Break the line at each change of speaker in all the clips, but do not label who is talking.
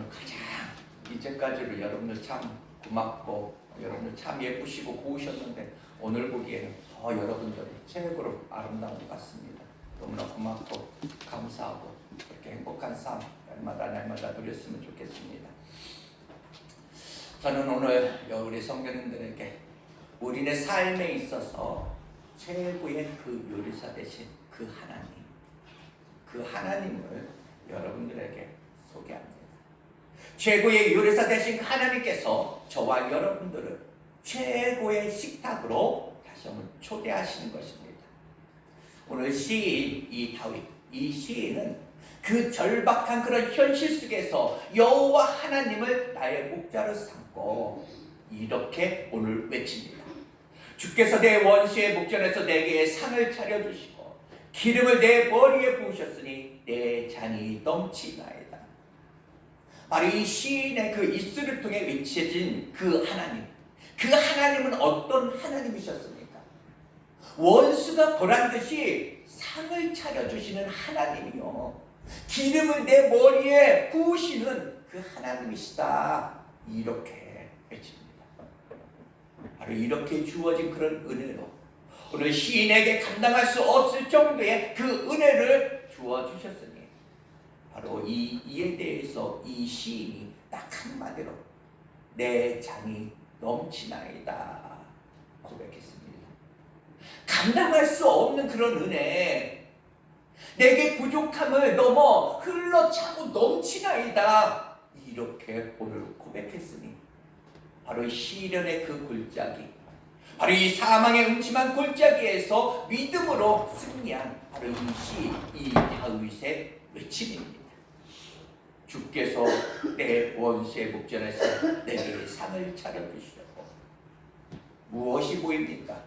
오늘 가장 이제까지로 여러분들 참 고맙고 여러분들 참 예쁘시고 고우셨는데 오늘 보기에는 더 여러분들이 최고로 아름다운 것 같습니다. 너무나 고맙고 감사하고 그렇게 행복한 삶 날마다 누렸으면 좋겠습니다. 저는 오늘 우리 성도님들에게 우리의 삶에 있어서 최고의 그 요리사 되신 그 하나님을 여러분들에게 소개합니다. 최고의 요리사 되신 하나님께서 저와 여러분들을 최고의 식탁으로 다시 한번 초대하시는 것입니다. 오늘 시인 이 다윗, 이 시인은 그 절박한 그런 현실 속에서 여호와 하나님을 나의 목자로 삼고 이렇게 오늘 외칩니다. 주께서 내 원수의 목전에서 내게 상을 차려주시고 기름을 내 머리에 부으셨으니 내 잔이 넘치나이다. 바로 이 시인의 그 입술을 통해 외쳐진 그 하나님은 어떤 하나님이셨습니까? 원수가 보란듯이 상을 차려주시는 하나님이요, 기름을 내 머리에 부으시는 그 하나님이시다, 이렇게 외칩니다. 바로 이렇게 주어진 그런 은혜로 오늘 시인에게 감당할 수 없을 정도의 그 은혜를 주어주셨으니 바로 이에 대해서 이 시인이 딱 한마디로 내 잔이 넘치나이다 고백했습니다. 감당할 수 없는 그런 은혜, 내게 부족함을 넘어 흘러차고 넘치나이다, 이렇게 오늘 고백했으니 바로 시련의 그 골짜기, 바로 이 사망의 음침한 골짜기에서 믿음으로 승리한 바로 이 다윗의 외침입니다. 주께서 내 원수의 목전에서 내게 상을 차려주시려고. 무엇이 보입니까?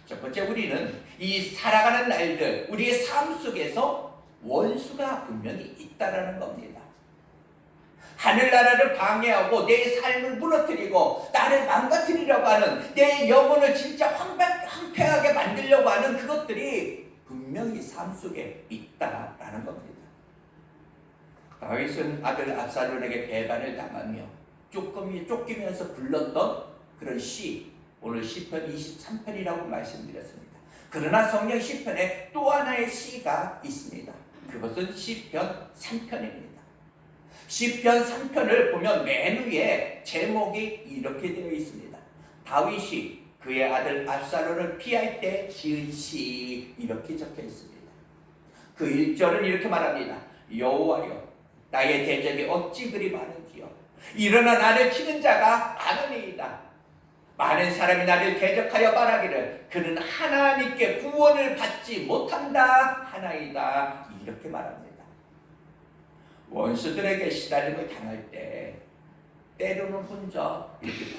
첫 번째, 우리는 이 살아가는 날들, 우리의 삶 속에서 원수가 분명히 있다라는 겁니다. 하늘나라를 방해하고 내 삶을 무너뜨리고 나를 망가뜨리려고 하는, 내 영혼을 진짜 황폐하게 만들려고 하는 그것들이 분명히 삶 속에 있다라는 겁니다. 다윗은 아들 압살롬에게 배반을 당하며 쫓기면서 불렀던 그런 시, 오늘 시편 23편이라고 말씀드렸습니다. 그러나 성령 시편에 또 하나의 시가 있습니다. 그것은 시편 3편입니다. 시편 3편을 보면 맨 위에 제목이 이렇게 되어 있습니다. 다윗이 그의 아들 압살롬을 피할 때 지은 시, 이렇게 적혀 있습니다. 그 1절은 이렇게 말합니다. 여호와여, 나의 대적이 어찌 그리 많은지요. 일어나 나를 치는 자가 많으니이다. 많은 사람이 나를 대적하여 말하기를 그는 하나님께 구원을 받지 못한다 하나이다, 이렇게 말합니다. 원수들에게 시달림을 당할 때 때로는 혼자 이렇게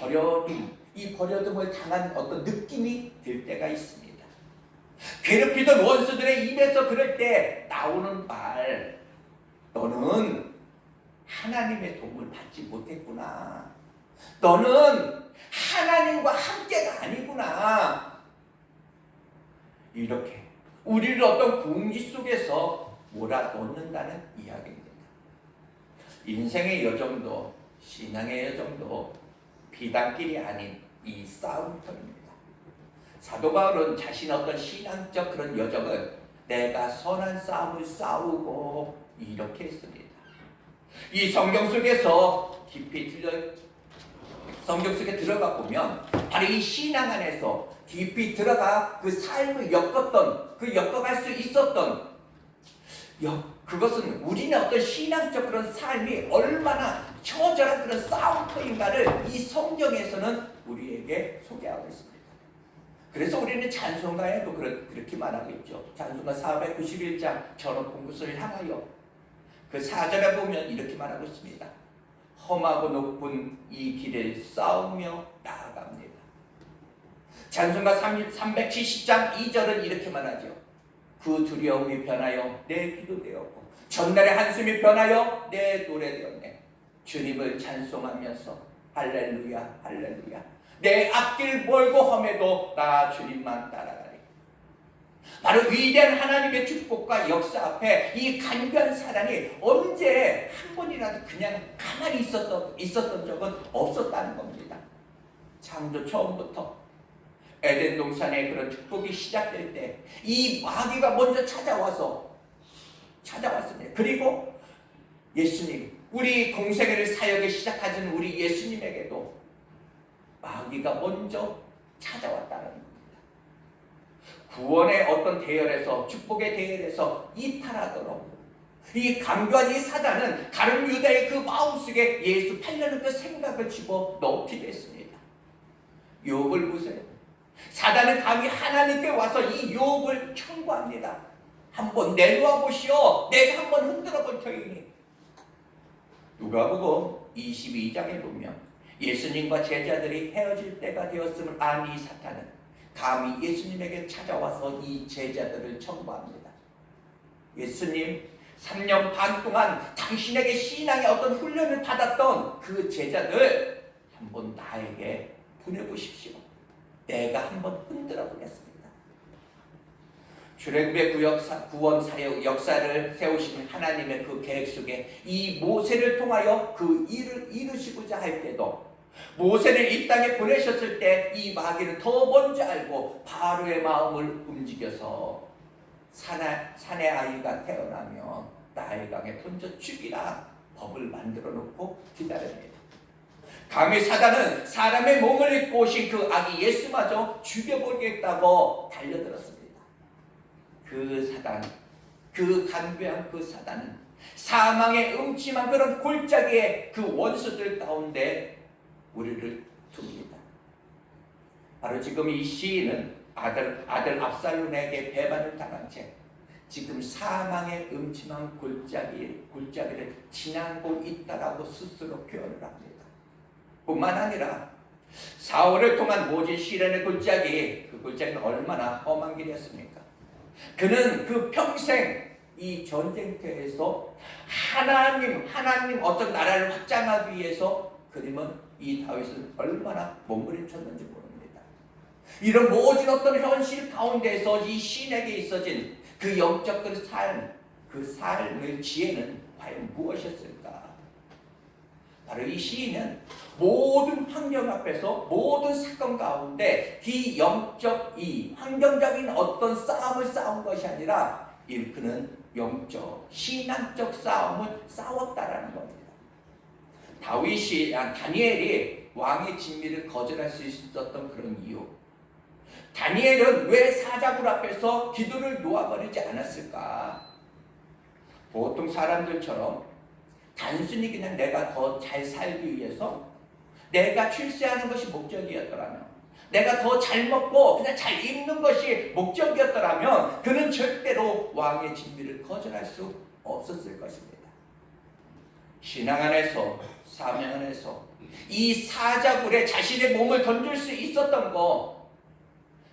버려둠을 당한 어떤 느낌이 들 때가 있습니다. 괴롭히던 원수들의 입에서 그럴 때 나오는 말, 너는 하나님의 도움을 받지 못했구나, 너는 하나님과 함께가 아니구나, 이렇게 우리를 어떤 궁지 속에서 몰아넣는다는 이야기입니다. 인생의 여정도, 신앙의 여정도 비단길이 아닌 이 싸움터입니다. 사도 바울은 자신의 어떤 신앙적 그런 여정을 내가 선한 싸움을 싸우고 이렇게 했습니다. 이 성경 속에서 성경 속에 들어가 보면 바로 이 신앙 안에서 깊이 들어가 그 삶을 겪어갈 수 있었던 그것은 우리는 어떤 신앙적 그런 삶이 얼마나 처절한 그런 싸움터인가를 이 성경에서는 우리에게 소개하고 있습니다. 그래서 우리는 찬송가에도 그렇게 말하고 있죠. 찬송가 491장 저 높은 곳을 향하여, 그 4절에 보면 이렇게 말하고 있습니다. 험하고 높은 이 길을 싸우며 나아갑니다. 찬송가 370장 2절은 이렇게 말하죠. 그 두려움이 변하여 내 기도 되었고 전날의 한숨이 변하여 내 노래 되었네. 주님을 찬송하면서 할렐루야 할렐루야, 내 앞길 멀고 험해도 나 주님만 따라가리. 바로 위대한 하나님의 축복과 역사 앞에 이 간교한 사단이 언제 한 번이라도 번이라도 그냥 가만히 있었던 적은 없었다는 겁니다. 창조 처음부터 에덴 동산의 그런 축복이 시작될 때 이 마귀가 먼저 찾아왔습니다. 그리고 예수님, 우리 공생애를 사역에 시작하신 우리 예수님에게도 마귀가 먼저 찾아왔다는 겁니다. 구원의 어떤 대열에서, 축복의 대열에서 이탈하도록 이 강교한 이 사단은 가룟 유다의 그 마음속에 예수 팔려는 그 생각을 집어넣기도 했습니다. 욥을 보세요. 사단은 감히 하나님께 와서 이 욥을 청구합니다. 한번 내놓아 보시오. 내가 한번 흔들어 볼 터이니. 누가복음 22장에 보면 예수님과 제자들이 헤어질 때가 되었음을 안 이 사탄은 감히 예수님에게 찾아와서 이 제자들을 청구합니다. 예수님, 3년 반 동안 당신에게 신앙의 어떤 훈련을 받았던 그 제자들 한번 나에게 보내보십시오. 내가 한번 흔들어 보겠습니다. 출애굽의 구원 사역 역사를 세우신 하나님의 그 계획 속에 이 모세를 통하여 그 일을 이루시고자 할 때도 모세를 이 땅에 보내셨을 때 이 마귀는 더 먼저 알고 바로의 마음을 움직여서 산의 아이가 태어나면 나일강에 던져 죽이라 법을 만들어 놓고 기다립니다. 감히 사단은 사람의 몸을 입고 오신 그 아기 예수마저 죽여버리겠다고 달려들었습니다. 그 사단, 그 간교한 그 사단은 사망의 음침한 그런 골짜기의 그 원수들 가운데 우리를 둡니다. 바로 지금 이 시인은 아들 압살롬에게 배반을 당한 채 지금 사망의 음침한 골짜기를 지나고 있다라고 스스로 표현을 합니다. 뿐만 아니라 사울을 통한 모진 시련의 골짜기, 그 골짜기는 얼마나 험한 길이었습니까? 그는 그 평생 이 전쟁터에서 하나님 어떤 나라를 확장하기 위해서 그림은 이 다윗은 얼마나 몸부림쳤는지 모릅니다. 이런 모든 어떤 현실 가운데서 이 시인에게 있어진 그 영적 그 삶의 지혜는 과연 무엇이었을까? 바로 이 시인은 모든 환경 앞에서 모든 사건 가운데 이 환경적인 어떤 싸움을 싸운 것이 아니라 그는 영적, 신앙적 싸움을 싸웠다라는 겁니다. 다니엘이 왕의 진미를 거절할 수 있었던 그런 이유, 다니엘은 왜 사자굴 앞에서 기도를 놓아버리지 않았을까? 보통 사람들처럼 단순히 그냥 내가 더 잘 살기 위해서 내가 출세하는 것이 목적이었더라면, 내가 더 잘 먹고 그냥 잘 입는 것이 목적이었더라면 그는 절대로 왕의 진미를 거절할 수 없었을 것입니다. 신앙 안에서, 사명 안에서 이 사자굴에 자신의 몸을 던질 수 있었던 거,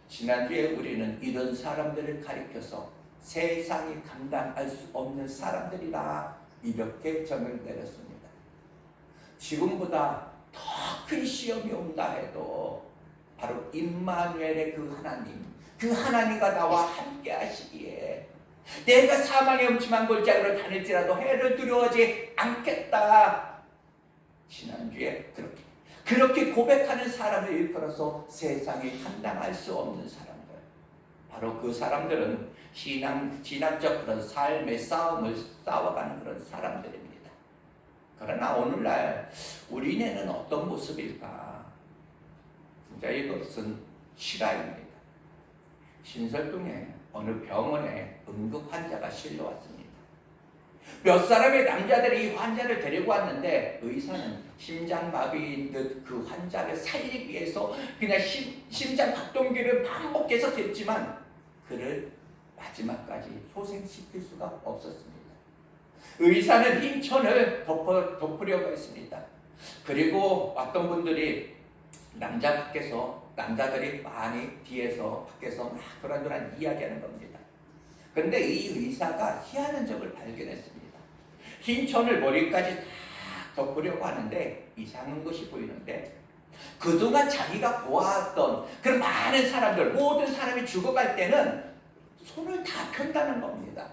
지난주에 우리는 이런 사람들을 가리켜서 세상이 감당할 수 없는 사람들이다 이렇게 점을 내렸습니다. 지금보다 더 큰 시험이 온다 해도 바로 임마누엘의 그 하나님과 나와 함께 하시기에 내가 사망의 음침한 골짜기로 다닐지라도 해를 두려워하지 않겠다. 지난주에 그렇게 고백하는 사람을 일컬어서 세상에 감당할 수 없는 사람들, 바로 그 사람들은 신앙적 그런 삶의 싸움을 싸워가는 그런 사람들입니다. 그러나 오늘날 우리네는 어떤 모습일까? 진짜 이것은 실화입니다. 신설동에 어느 병원에 응급 환자가 실려왔습니다. 몇 사람의 남자들이 이 환자를 데리고 왔는데 의사는 심장마비인 듯 그 환자를 살리기 위해서 그냥 심장 박동기를 반복해서 댔지만 그를 마지막까지 소생시킬 수가 없었습니다. 의사는 흰 천을 덮으려고 했습니다. 그리고 왔던 분들이 남자들이 많이 뒤에서 밖에서 막 도란도란 이야기하는 겁니다. 그런데 이 의사가 희한한 점을 발견했습니다. 흰 천을 머리까지 다 덮으려고 하는데 이상한 것이 보이는데, 그동안 자기가 보았던 그런 많은 사람들, 모든 사람이 죽어갈 때는 손을 다 편다는 겁니다.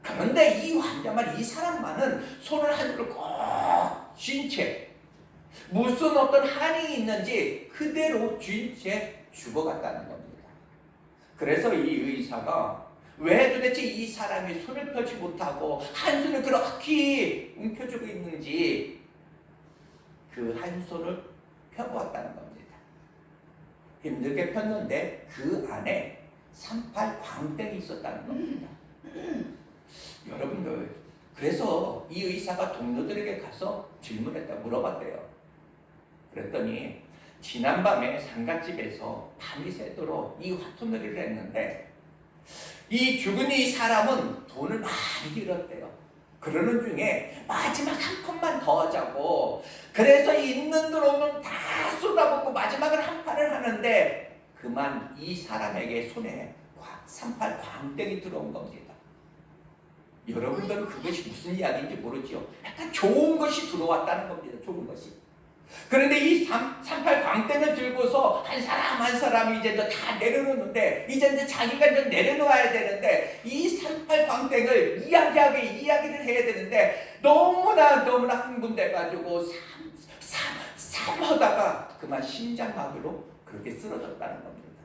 그런데 이 사람만은 손을 하늘로 꼭 어떤 한이 있는지 그대로 쥔 채 죽어갔다는 겁니다. 그래서 이 의사가 왜 도대체 이 사람이 손을 펴지 못하고 한 손을 그렇게 움켜쥐고 있는지 그 한 손을 펴보았다는 겁니다. 힘들게 폈는데 그 안에 38 광땡이 있었다는 겁니다. 여러분들, 그래서 이 의사가 동료들에게 가서 질문했다, 물어봤대요. 그랬더니 지난밤에 상갓집에서 밤이 새도록 이 화투놀이를 했는데 이 죽은 이 사람은 돈을 많이 잃었대요. 그러는 중에 마지막 한 푼만 더 하자고, 그래서 있는 돈 없는 다 쏟아붓고 마지막으로 한 판을 하는데 그만 이 사람에게 손에 38 광땡이 들어온 겁니다. 여러분들은 그것이 무슨 이야기인지 모르죠. 약간 좋은 것이 들어왔다는 겁니다. 좋은 것이. 그런데 이 38 광땡을 들고서 한 사람 한 사람이 이제 다 내려놓는데, 이제 자기가 이제 내려놓아야 되는데, 이 38 광땡을 이야기를 해야 되는데 너무나 흥분돼가지고 삼하다가 그만 심장마비로 그렇게 쓰러졌다는 겁니다.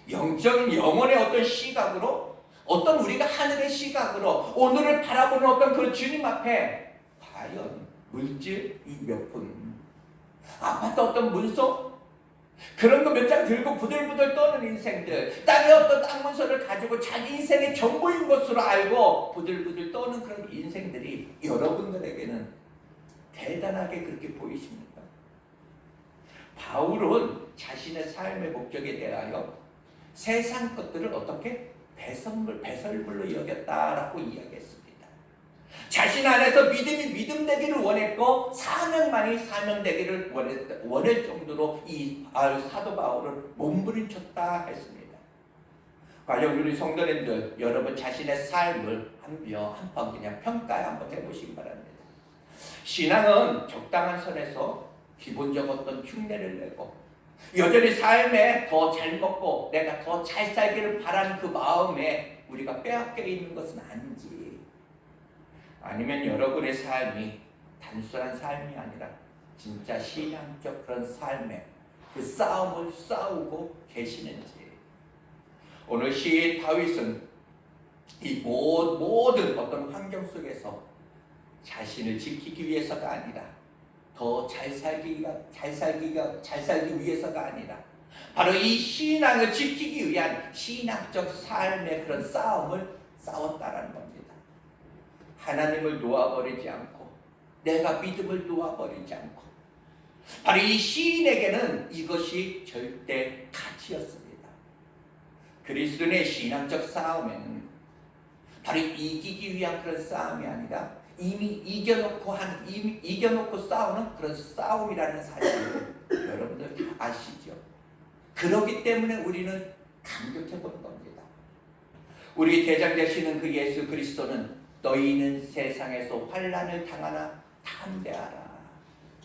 영적인 영혼의 어떤 시각으로, 어떤 우리가 하늘의 시각으로 오늘을 바라보는 어떤 그 주님 앞에 과연 물질 이 몇 푼, 아파트 어떤 문서 그런 거 몇 장 들고 부들부들 떠는 인생들, 땅에 어떤 땅 문서를 가지고 자기 인생의 전부인 것으로 알고 부들부들 떠는 그런 인생들이 여러분들에게는 대단하게 그렇게 보이십니까? 바울은 자신의 삶의 목적에 대하여 세상 것들을 어떻게 배설물로 여겼다라고 이야기했습니다. 자신 안에서 믿음이 믿음 되기를 원했고 사명만이 사명 되기를 원할 정도로 이 사도 바울은 몸부림쳤다 했습니다. 과연 우리 성도님들, 여러분 자신의 삶을 한번 그냥 평가 한번 해보시기 바랍니다. 신앙은 적당한 선에서 기본적 어떤 흉내를 내고 여전히 삶에 더 잘 먹고 내가 더 잘 살기를 바라는 그 마음에 우리가 빼앗겨 있는 것은 아닌지, 아니면 여러분의 삶이 단순한 삶이 아니라 진짜 신앙적 그런 삶에 그 싸움을 싸우고 계시는지. 오늘 시인 다윗은 이 모든 어떤 환경 속에서 자신을 지키기 위해서가 아니라 더 잘 살기 위해서가 아니라 바로 이 신앙을 지키기 위한 신앙적 삶의 그런 싸움을 싸웠다라는 겁니다. 하나님을 놓아버리지 않고 내가 믿음을 놓아버리지 않고, 바로 이 시인에게는 이것이 절대 가치였습니다. 그리스도인의 신앙적 싸움에는 바로 이기기 위한 그런 싸움이 아니라 이미 이겨놓고 싸우는 그런 싸움이라는 사실을 여러분들 다 아시죠? 그렇기 때문에 우리는 감격해보는 겁니다. 우리 대장 되시는 그 예수 그리스도는 너희는 세상에서 환난을 당하나 담대하라,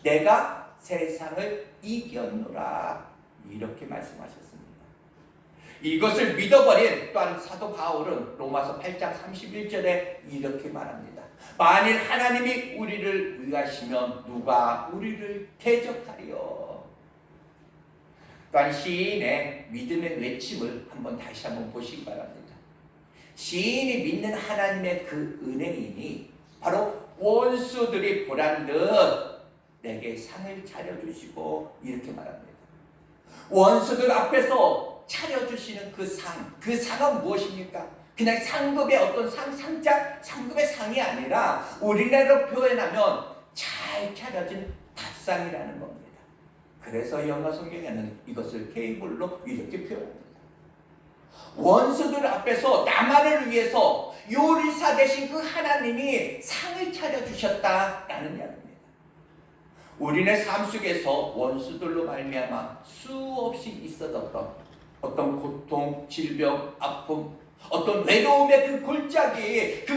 내가 세상을 이겼노라, 이렇게 말씀하셨습니다. 이것을 믿어버린 또한 사도 바울은 로마서 8장 31절에 이렇게 말합니다. 만일 하나님이 우리를 위하시면 누가 우리를 대적하리요. 또한 시인의 믿음의 외침을 다시 한번 보시기 바랍니다. 시인이 믿는 하나님의 그 은혜이니 바로 원수들이 보란듯 내게 상을 차려주시고, 이렇게 말합니다. 원수들 앞에서 차려주시는 그 상은 무엇입니까? 그냥 상급의 어떤 상급의 상이 아니라 우리나라로 표현하면 잘 차려진 밥상이라는 겁니다. 그래서 영어 성경에는 이것을 테이블로 이렇게 표현합니다. 원수들 앞에서 나만을 위해서 요리사 되신 그 하나님이 상을 차려주셨다라는 이야기입니다. 우리네 삶 속에서 원수들로 말미암아 수없이 있어졌던 어떤 고통, 질병, 아픔, 어떤 외로움의 그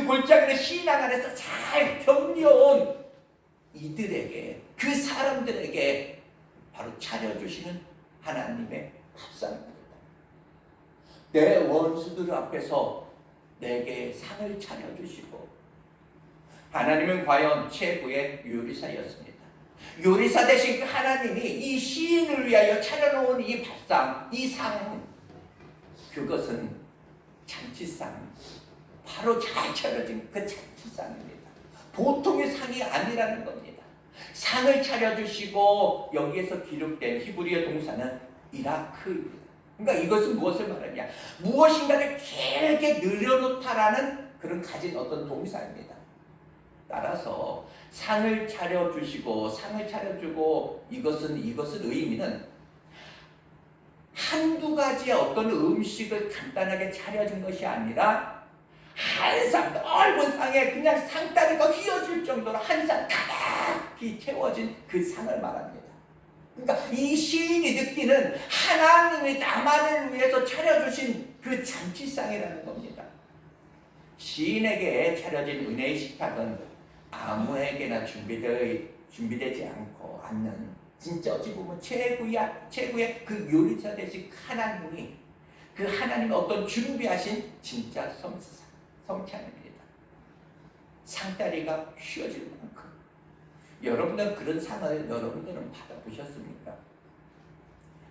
골짜기를 신앙 안에서 잘 견뎌온 이들에게, 그 사람들에게 바로 차려주시는 하나님의 밥상입니다. 내 원수들 앞에서 내게 상을 차려주시고, 하나님은 과연 최고의 요리사였습니다. 요리사 되신 그 하나님이 이 시인을 위하여 차려놓은 이 밥상, 이 상, 그것은 잔치상, 바로 잘 차려진 그 잔치상입니다. 보통의 상이 아니라는 겁니다. 상을 차려주시고 여기에서 기록된 히브리어 동사는 이라크입니다. 그러니까 이것은 무엇을 말하냐? 무엇인가를 길게 늘여놓다라는 그런 가진 어떤 동사입니다. 따라서 상을 차려주시고 상을 차려주고 이것은 의미는 한두 가지의 어떤 음식을 간단하게 차려진 것이 아니라 한 상, 넓은 상에 그냥 상다리가 휘어질 정도로 한 상 가득히 채워진 그 상을 말합니다. 그러니까 이 시인이 느끼는 하나님이 나만을 위해서 차려주신 그 잔치상이라는 겁니다. 시인에게 차려진 은혜의 식탁은 아무에게나 준비되지 않는 진짜 어찌 보면 최고의 그 요리사 되신 하나님이 그 하나님의 어떤 준비하신 진짜 성찬입니다. 상다리가 휘어질 만큼. 여러분들은 그런 상을 여러분들은 받아보셨습니까?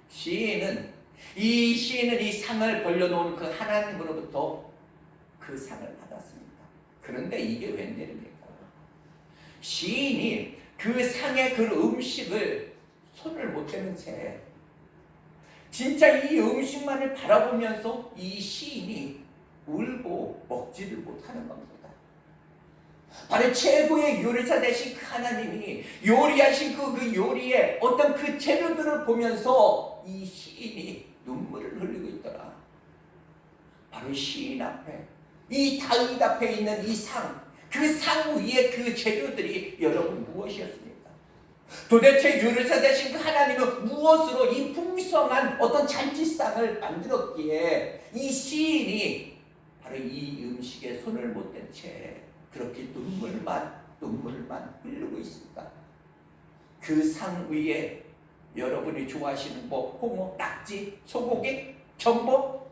시인은 이 상을 벌려놓은 그 하나님으로부터 그 상을 받았습니다. 그런데 이게 웬일입니까? 시인이 그 상의 그 음식을 손을 못 대는 채 진짜 이 음식만을 바라보면서 이 시인이 울고 먹지를 못하는 겁니다. 바로 최고의 요리사 되신 그 하나님이 요리하신 그 요리의 어떤 그 재료들을 보면서 이 시인이 눈물을 흘리고 있더라. 바로 시인 앞에, 이 다윗 앞에 있는 이 상, 그 상 위에 그 재료들이 여러분 무엇이었습니까? 도대체 요리사 되신 그 하나님은 무엇으로 이 풍성한 어떤 잔치상을 만들었기에 이 시인이 바로 이 음식에 손을 못 댄 채 그렇게 눈물만 흐르고 있습니다. 그 상 위에 여러분이 좋아하시는 홍어, 낙지, 소고기, 전복,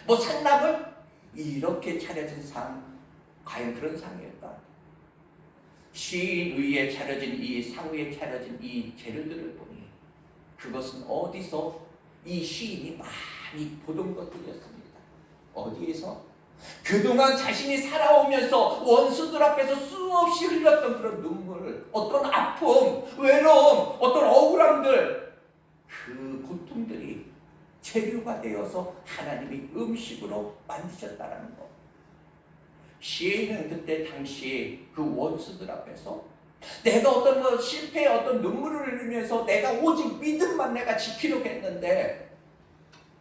산나물 이렇게 차려진 상, 과연 그런 상이었다? 시인 위에 차려진 이 상 위에 차려진 이 재료들을 보니 그것은 어디서 이 시인이 많이 보던 것들이었습니다. 어디에서? 그동안 자신이 살아오면서 원수들 앞에서 수없이 흘렸던 그런 눈물, 어떤 아픔, 외로움, 어떤 억울함들, 그 고통들이 재료가 되어서 하나님이 음식으로 만드셨다는 것. 시인은 그때 당시 그 원수들 앞에서 내가 어떤 실패의 어떤 눈물을 흘리면서 내가 오직 믿음만 내가 지키려고 했는데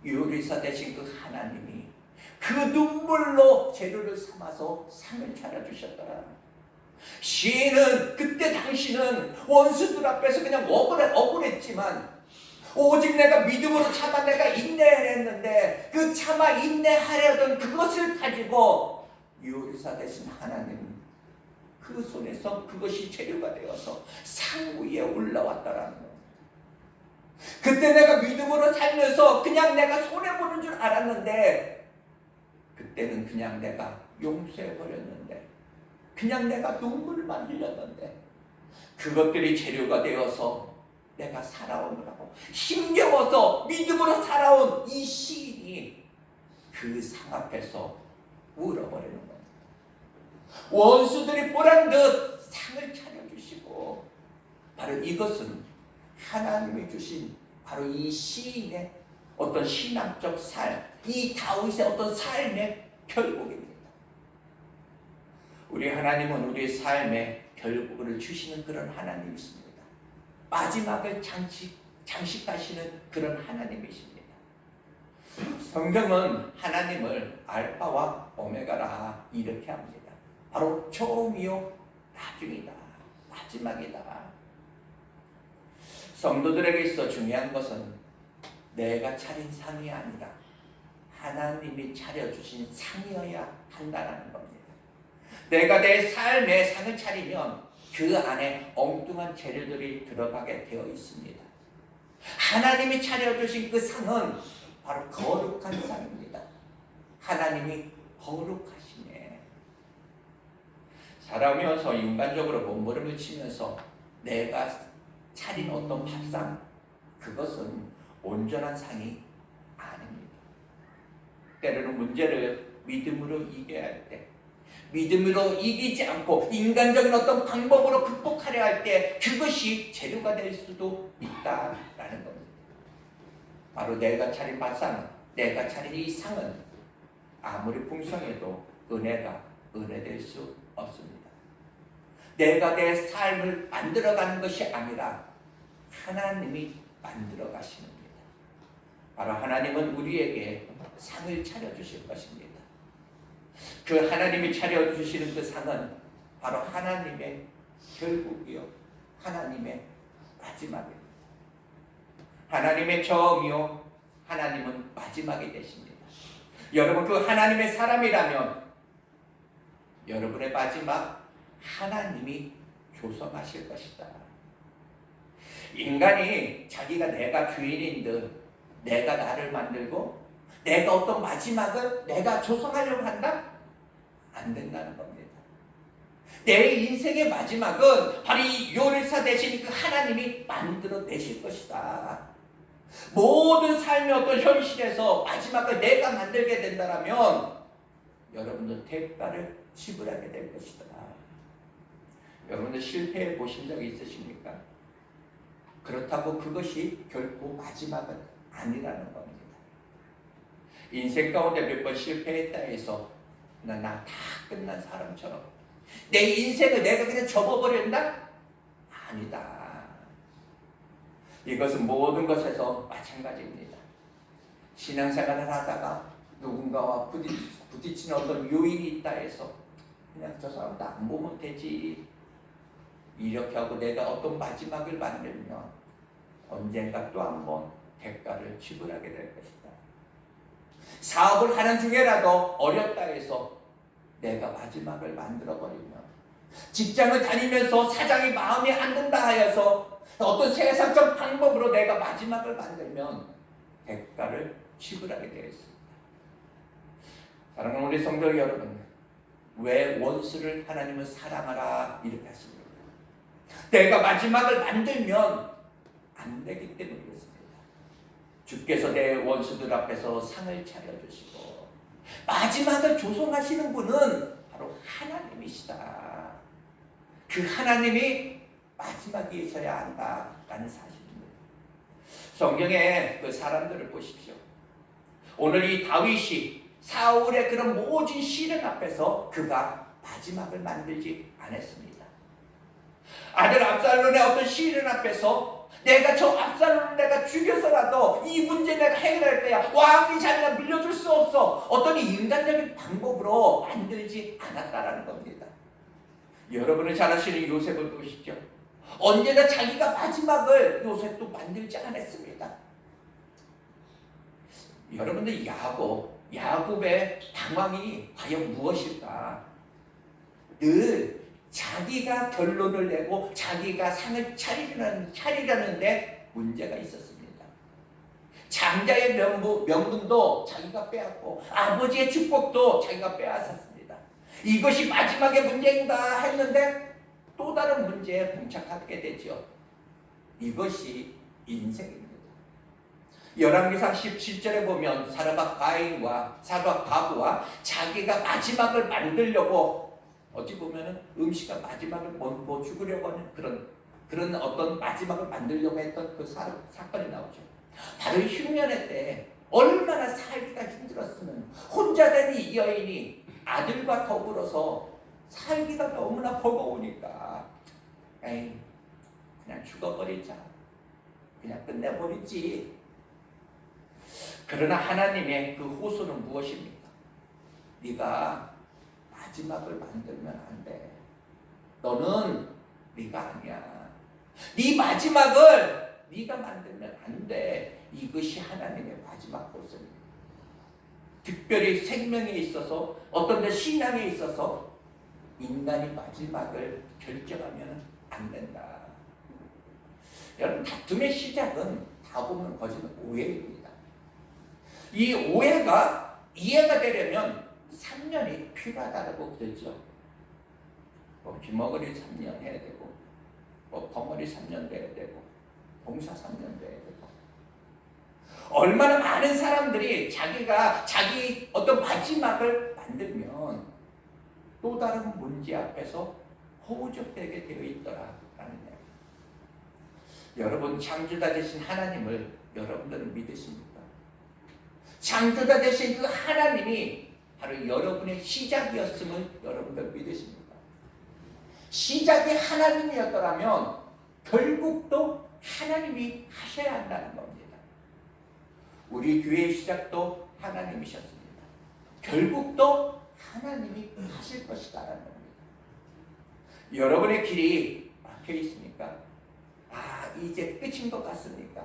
요리사 되신 그 하나님이 그 눈물로 재료를 삼아서 상을 차려주셨더라. 시인은 그때 당시는 원수들 앞에서 그냥 억울했지만 오직 내가 믿음으로 참아 내가 인내했는데 그 참아 인내하려던 그것을 가지고 요리사 되신 하나님 그 손에서 그것이 재료가 되어서 상 위에 올라왔다라는 거예요. 그때 내가 믿음으로 살면서 그냥 내가 손해보는 줄 알았는데 그때는 그냥 내가 용서해버렸는데 그냥 내가 눈물만 흘렸는데 그것들이 재료가 되어서 내가 살아오느라고 힘겨워서 믿음으로 살아온 이 시인이 그 상 앞에서 울어버리는 거예요. 원수들이 보란 듯 상을 차려주시고 바로 이것은 하나님이 주신 바로 이 시인의 어떤 신앙적 삶, 이 다윗의 어떤 삶의 결국입니다. 우리 하나님은 우리의 삶에 결국을 주시는 그런 하나님이십니다. 마지막을 장식하시는 그런 하나님이십니다. 성경은 하나님을 알파와 오메가라 이렇게 합니다. 바로 처음이요 나중이다, 마지막이다. 성도들에게 있어 중요한 것은 내가 차린 상이 아니라 하나님이 차려주신 상이어야 한다는 겁니다. 내가 내 삶의 상을 차리면 그 안에 엉뚱한 재료들이 들어가게 되어 있습니다. 하나님이 차려주신 그 상은 바로 거룩한 상입니다. 하나님이 거룩하시네. 살아오면서 인간적으로 몸부림을 치면서 내가 차린 어떤 밥상, 그것은 온전한 상이 아닙니다. 때로는 문제를 믿음으로 이겨야 할 때, 믿음으로 이기지 않고 인간적인 어떤 방법으로 극복하려 할 때 그것이 재료가 될 수도 있다라는 겁니다. 바로 내가 차린 밥상, 내가 차린 이 상은 아무리 풍성해도 은혜가 은혜될 수 없습니다. 내가 내 삶을 만들어가는 것이 아니라 하나님이 만들어 가시는 겁니다. 바로 하나님은 우리에게 상을 차려주실 것입니다. 그 하나님이 차려주시는 그 상은 바로 하나님의 결국이요, 하나님의 마지막입니다. 하나님의 처음이요, 하나님은 마지막이 되십니다. 여러분, 그 하나님의 사람이라면 여러분의 마지막 하나님이 조성하실 것이다. 인간이 자기가 내가 주인인 듯 내가 나를 만들고 내가 어떤 마지막을 내가 조성하려고 한다? 안 된다는 겁니다. 내 인생의 마지막은 바로 이 요리사 되신 그 하나님이 만들어 내실 것이다. 모든 삶의 어떤 현실에서 마지막을 내가 만들게 된다면 여러분들 대가를 지불하게 될 것이다. 여러분들 실패해 보신 적이 있으십니까? 그렇다고 그것이 결코 마지막은 아니라는 겁니다. 인생 가운데 몇 번 실패했다 해서 나 다 끝난 사람처럼 내 인생을 내가 그냥 접어버린다? 아니다. 이것은 모든 것에서 마찬가지입니다. 신앙생활을 하다가 누군가와 부딪히는 어떤 요인이 있다 해서 그냥 저 사람 나 안 보면 되지, 이렇게 하고 내가 어떤 마지막을 만들면 언젠가 또 한 번 대가를 지불하게 될 것이다. 사업을 하는 중에라도 어렵다 해서 내가 마지막을 만들어버리면, 직장을 다니면서 사장이 마음에 안 든다 하여서 어떤 세상적 방법으로 내가 마지막을 만들면 대가를 지불하게 되어 있습니다. 사랑하는 우리 성도 여러분, 왜 원수를 하나님은 사랑하라 이렇게 하십니까? 내가 마지막을 만들면 안 되기 때문에 그렇습니다. 주께서 내 원수들 앞에서 상을 차려주시고 마지막을 조성하시는 분은 바로 하나님이시다. 그 하나님이 마지막이셔야 한다라는 사실입니다. 성경에 그 사람들을 보십시오. 오늘 이 다윗이 사울의 그런 모진 시련 앞에서 그가 마지막을 만들지 않았습니다. 아들 압살롬의 어떤 시련 앞에서 내가 저 압살롬을 내가 죽여서라도 이 문제 내가 해결할 거야, 왕이 자기가 물려줄 수 없어, 어떤 인간적인 방법으로 만들지 않았다라는 겁니다. 여러분은 잘 아시는 요셉을 보시죠. 언제나 자기가 마지막을 요셉도 만들지 않았습니다. 여러분들 야곱의 방황이 과연 무엇일까? 늘 자기가 결론을 내고 자기가 상을 차리려는데 문제가 있었습니다. 장자의 명분도 자기가 빼앗고 아버지의 축복도 자기가 빼앗았습니다. 이것이 마지막의 문제인가 했는데 또 다른 문제에 봉착하게 되죠. 이것이 인생입니다. 열왕기상 17절에 보면 사르밧 과부와 자기가 마지막을 만들려고 어찌 보면은 음식과 마지막을 먹고 죽으려고 하는 그런 어떤 마지막을 만들려고 했던 그 사건이 나오죠. 바로 흉년의 때 얼마나 살기가 힘들었으면 혼자 된 이 여인이 아들과 더불어서 살기가 너무나 버거우니까 에이 그냥 죽어버리자, 그냥 끝내버리지. 그러나 하나님의 그 호소는 무엇입니까? 네가 마지막을 만들면 안 돼. 너는 네가 아니야. 네 마지막을 네가 만들면 안 돼. 이것이 하나님의 마지막 호소입니다. 특별히 생명에 있어서 어떤 데 신앙에 있어서 인간이 마지막을 결정하면 안 된다. 여러분, 다툼의 시작은 다 보면 거짓은 오해입니다. 이 오해가 이해가 되려면 3년이 필요하다고 그랬죠. 귀머거리 3년 해야 되고 뭐 벙어리 3년 돼야 되고 봉사 3년 돼야 되고 얼마나 많은 사람들이 자기 어떤 마지막을 만들면 또 다른 문제 앞에서 허우적대게 되어 있더라라는 이야기. 여러분 창조자 되신 하나님을 여러분들은 믿으십니까? 창조자 되신 그 하나님이 바로 여러분의 시작이었음을 여러분들 믿으십니까? 시작이 하나님이었더라면 결국도 하나님이 하셔야 한다는 겁니다. 우리 교회의 시작도 하나님이셨습니다. 결국도 하나님이 하실 것이다라는 겁니다. 여러분의 길이 막혀 있습니까? 이제 끝인 것 같습니까?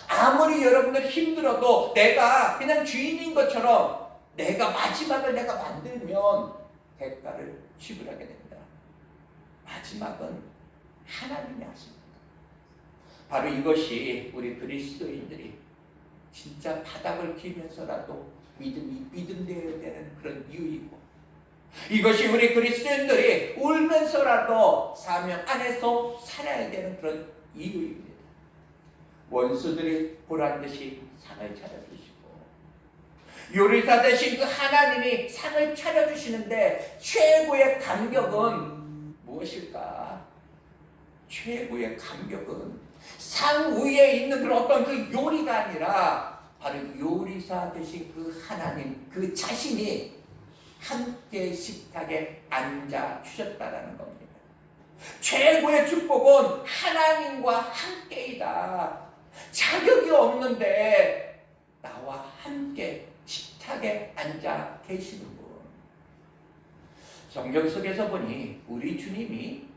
아무리 여러분들 힘들어도 내가 그냥 주인인 것처럼 내가 마지막을 내가 만들면 대가를 지불하게 된다. 마지막은 하나님이 하십니다. 바로 이것이 우리 그리스도인들이 진짜 바닥을 기면서라도 믿음되어야 되는 그런 이유이고, 이것이 우리 그리스도인들이 울면서라도 사명 안에서 살아야 되는 그런 이유입니다. 원수들이 보란듯이 상을 차려주시고 요리사 되신 그 하나님이 상을 차려주시는데 최고의 감격은 무엇일까? 최고의 감격은 상 위에 있는 그런 어떤 그 요리가 아니라 바로 요리사 되신 그 하나님 그 자신이 함께 식탁에 앉아 주셨다라는 겁니다. 최고의 축복은 하나님과 함께이다. 자격이 없는데 나와 함께 식탁에 앉아 계시는 분. 성경 속에서 보니 우리 주님이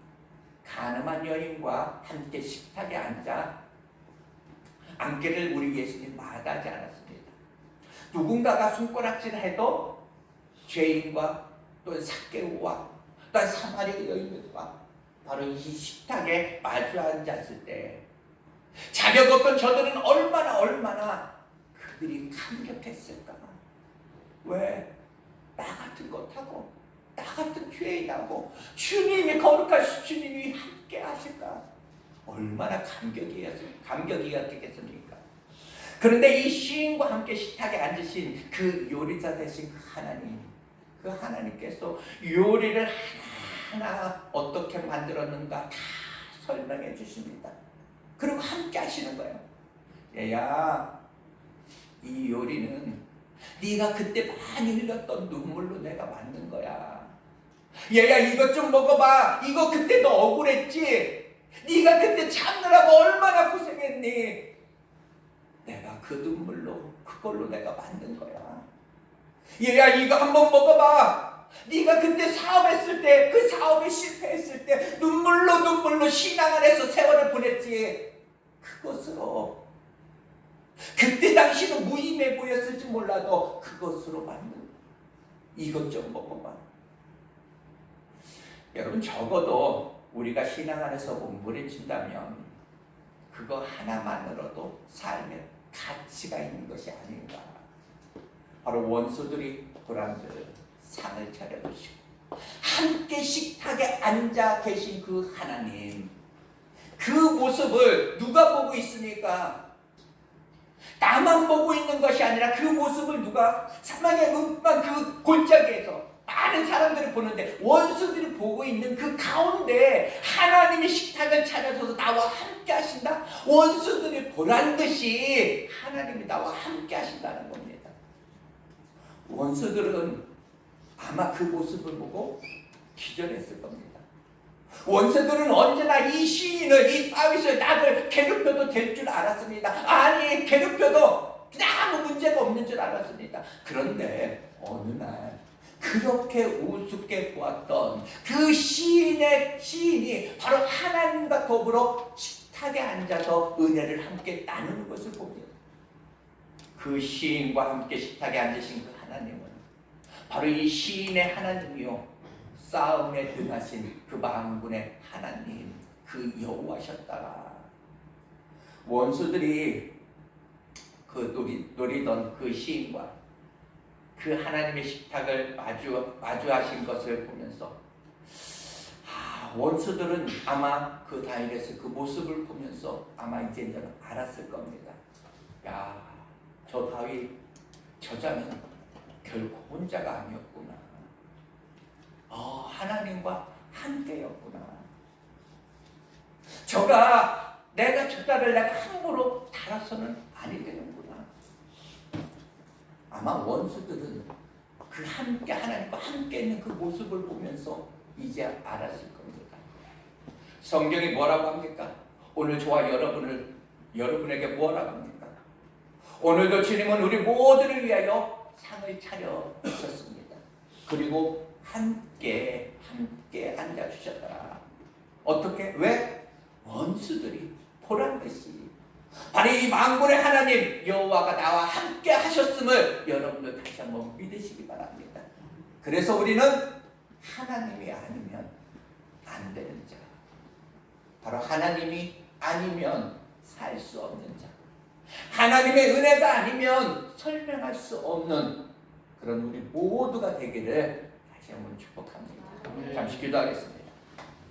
가늠한 여인과 함께 식탁에 앉기를 우리 예수님 마다하지 않았습니다. 누군가가 손가락질해도 죄인과 또 삭개오와 또 사마리아 여인과 바로 이 식탁에 마주 앉았을 때 자격 없던 저들은 얼마나 그들이 감격했을까. 왜? 나 같은 것하고 나 같은 죄인하고 주님이 거룩하신 주님이 함께 하실까. 얼마나 감격이었겠습니까? 그런데 이 시인과 함께 식탁에 앉으신 그 요리사 되신 그 하나님께서 요리를 하나하나 어떻게 만들었는가 다 설명해 주십니다. 그리고 함께 하시는 거예요. 얘야, 이 요리는 네가 그때 많이 흘렸던 눈물로 내가 만든 거야. 얘야, 이것 좀 먹어봐. 이거 그때 너 억울했지? 네가 그때 참느라고 얼마나 고생했니? 내가 그 눈물로 그걸로 내가 만든 거야. 얘야, 이거 한번 먹어봐. 네가 그때 사업했을 때, 그 사업에 실패했을 때 눈물로 신앙 안에서 세월을 보냈지. 그것으로 그때 당시는 무의미해 보였을지 몰라도 그것으로 만든 이것 좀 먹어봐. 여러분, 적어도 우리가 신앙 안에서 몸부림친다면 그거 하나만으로도 삶의 가치가 있는 것이 아닌가. 바로 원수들이 보란듯 상을 차려주시고 함께 식탁에 앉아 계신 그 하나님, 그 모습을 누가 보고 있습니까? 나만 보고 있는 것이 아니라 그 모습을 누가 사망의 음반 그 골짜기에서 많은 사람들이 보는데 원수들이 보고 있는 그 가운데 하나님이 식탁을 차려줘서 나와 함께 하신다. 원수들이 보란 듯이 하나님이 나와 함께 하신다는 겁니다. 원수들은 아마 그 모습을 보고 기절했을 겁니다. 원수들은 언제나 이 시인을, 이 다윗을 나를 괴롭혀도 될 줄 알았습니다. 아니, 괴롭혀도 그냥 아무 문제가 없는 줄 알았습니다. 그런데 어느 날 그렇게 우습게 보았던 그 시인이 바로 하나님과 더불어 식탁에 앉아서 은혜를 함께 나누는 것을 봅니다. 그 시인과 함께 식탁에 앉으신 그 하나님은 바로 이 시인의 하나님이요, 싸움에 등하신 그 만군의 하나님, 그 여호와셨다라. 원수들이 그 노리던 그 시인과 그 하나님의 식탁을 마주하신 것을 보면서 원수들은 아마 그 다윗의 그 모습을 보면서 아마 이제는 알았을 겁니다. 야, 저 다윗 저자는 결코 혼자가 아니었구나. 하나님과 함께였구나. 내가 저자를 내가 함부로 달아서는 아니 되는구나. 아마 원수들은 그 함께 하나님과 함께 있는 그 모습을 보면서 이제 알았을 겁니다. 성경이 뭐라고 합니까? 오늘 저와 여러분에게 뭐라고 합니까? 오늘도 주님은 우리 모두를 위하여 상을 차려 주셨습니다. 그리고 함께 앉아주셨다. 어떻게? 왜? 원수들이 보란 것이 바로 이 만군의 하나님 여호와가 나와 함께 하셨음을 여러분들 다시 한번 믿으시기 바랍니다. 그래서 우리는 하나님이 아니면 안 되는 자, 바로 하나님이 아니면 살 수 없는 자, 하나님의 은혜가 아니면 설명할 수 없는 그런 우리 모두가 되기를 다시 한번 축복합니다. 잠시 기도하겠습니다.